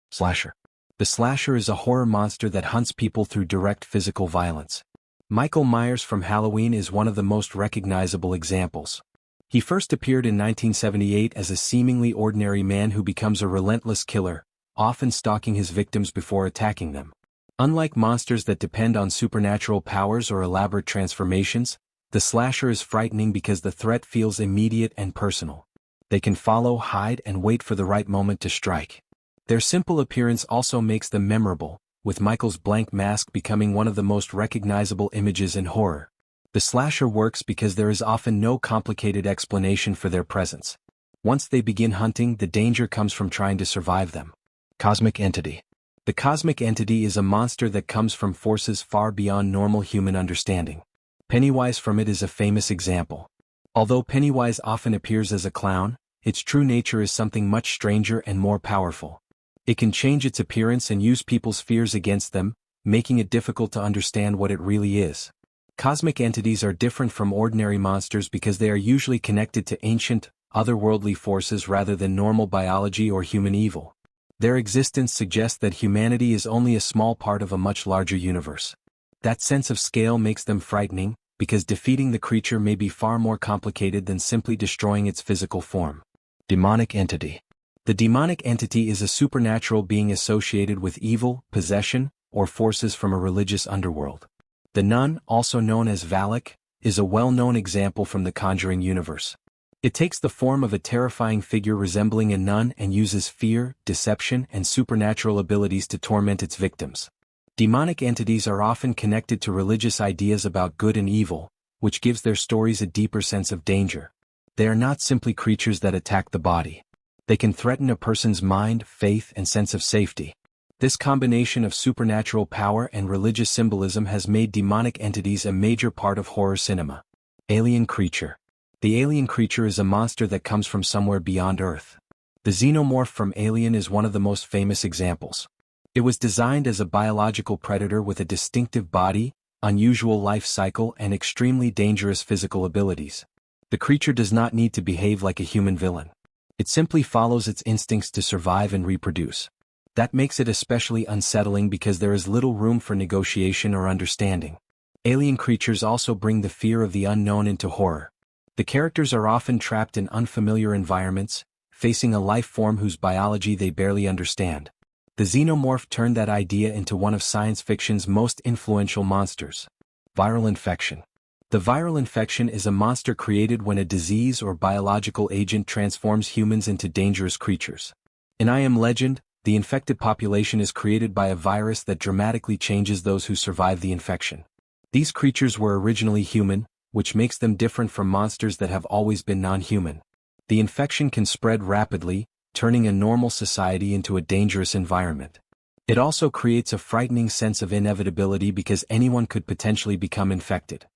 Slasher. The slasher is a horror monster that hunts people through direct physical violence. Michael Myers from Halloween is one of the most recognizable examples. He first appeared in 1978 as a seemingly ordinary man who becomes a relentless killer, often stalking his victims before attacking them. Unlike monsters that depend on supernatural powers or elaborate transformations, the slasher is frightening because the threat feels immediate and personal. They can follow, hide, and wait for the right moment to strike. Their simple appearance also makes them memorable, with Michael's blank mask becoming one of the most recognizable images in horror. The slasher works because there is often no complicated explanation for their presence. Once they begin hunting, the danger comes from trying to survive them. Cosmic entity. The cosmic entity is a monster that comes from forces far beyond normal human understanding. Pennywise from It is a famous example. Although Pennywise often appears as a clown, its true nature is something much stranger and more powerful. It can change its appearance and use people's fears against them, making it difficult to understand what it really is. Cosmic entities are different from ordinary monsters because they are usually connected to ancient, otherworldly forces rather than normal biology or human evil. Their existence suggests that humanity is only a small part of a much larger universe. That sense of scale makes them frightening, because defeating the creature may be far more complicated than simply destroying its physical form. Demonic entity. The demonic entity is a supernatural being associated with evil, possession, or forces from a religious underworld. The Nun, also known as Valak, is a well-known example from the Conjuring universe. It takes the form of a terrifying figure resembling a nun and uses fear, deception, and supernatural abilities to torment its victims. Demonic entities are often connected to religious ideas about good and evil, which gives their stories a deeper sense of danger. They are not simply creatures that attack the body. They can threaten a person's mind, faith, and sense of safety. This combination of supernatural power and religious symbolism has made demonic entities a major part of horror cinema. Alien creature. The alien creature is a monster that comes from somewhere beyond Earth. The xenomorph from Alien is one of the most famous examples. It was designed as a biological predator with a distinctive body, unusual life cycle, and extremely dangerous physical abilities. The creature does not need to behave like a human villain. It simply follows its instincts to survive and reproduce. That makes it especially unsettling because there is little room for negotiation or understanding. Alien creatures also bring the fear of the unknown into horror. The characters are often trapped in unfamiliar environments, facing a life form whose biology they barely understand. The xenomorph turned that idea into one of science fiction's most influential monsters. Viral infection. The viral infection is a monster created when a disease or biological agent transforms humans into dangerous creatures. In I Am Legend, the infected population is created by a virus that dramatically changes those who survive the infection. These creatures were originally human, which makes them different from monsters that have always been non-human. The infection can spread rapidly, turning a normal society into a dangerous environment. It also creates a frightening sense of inevitability because anyone could potentially become infected.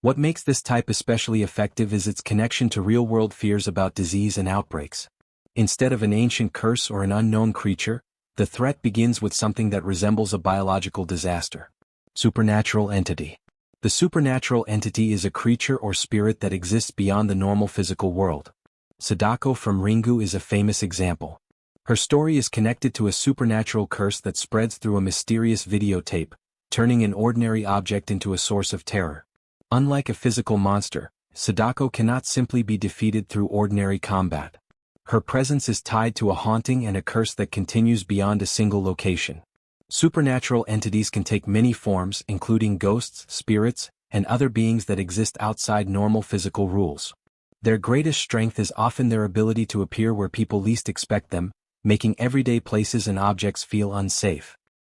What makes this type especially effective is its connection to real-world fears about disease and outbreaks. Instead of an ancient curse or an unknown creature, the threat begins with something that resembles a biological disaster. Supernatural entity. The supernatural entity is a creature or spirit that exists beyond the normal physical world. Sadako from Ringu is a famous example. Her story is connected to a supernatural curse that spreads through a mysterious videotape, turning an ordinary object into a source of terror. Unlike a physical monster, Sadako cannot simply be defeated through ordinary combat. Her presence is tied to a haunting and a curse that continues beyond a single location. Supernatural entities can take many forms, including ghosts, spirits, and other beings that exist outside normal physical rules. Their greatest strength is often their ability to appear where people least expect them, making everyday places and objects feel unsafe.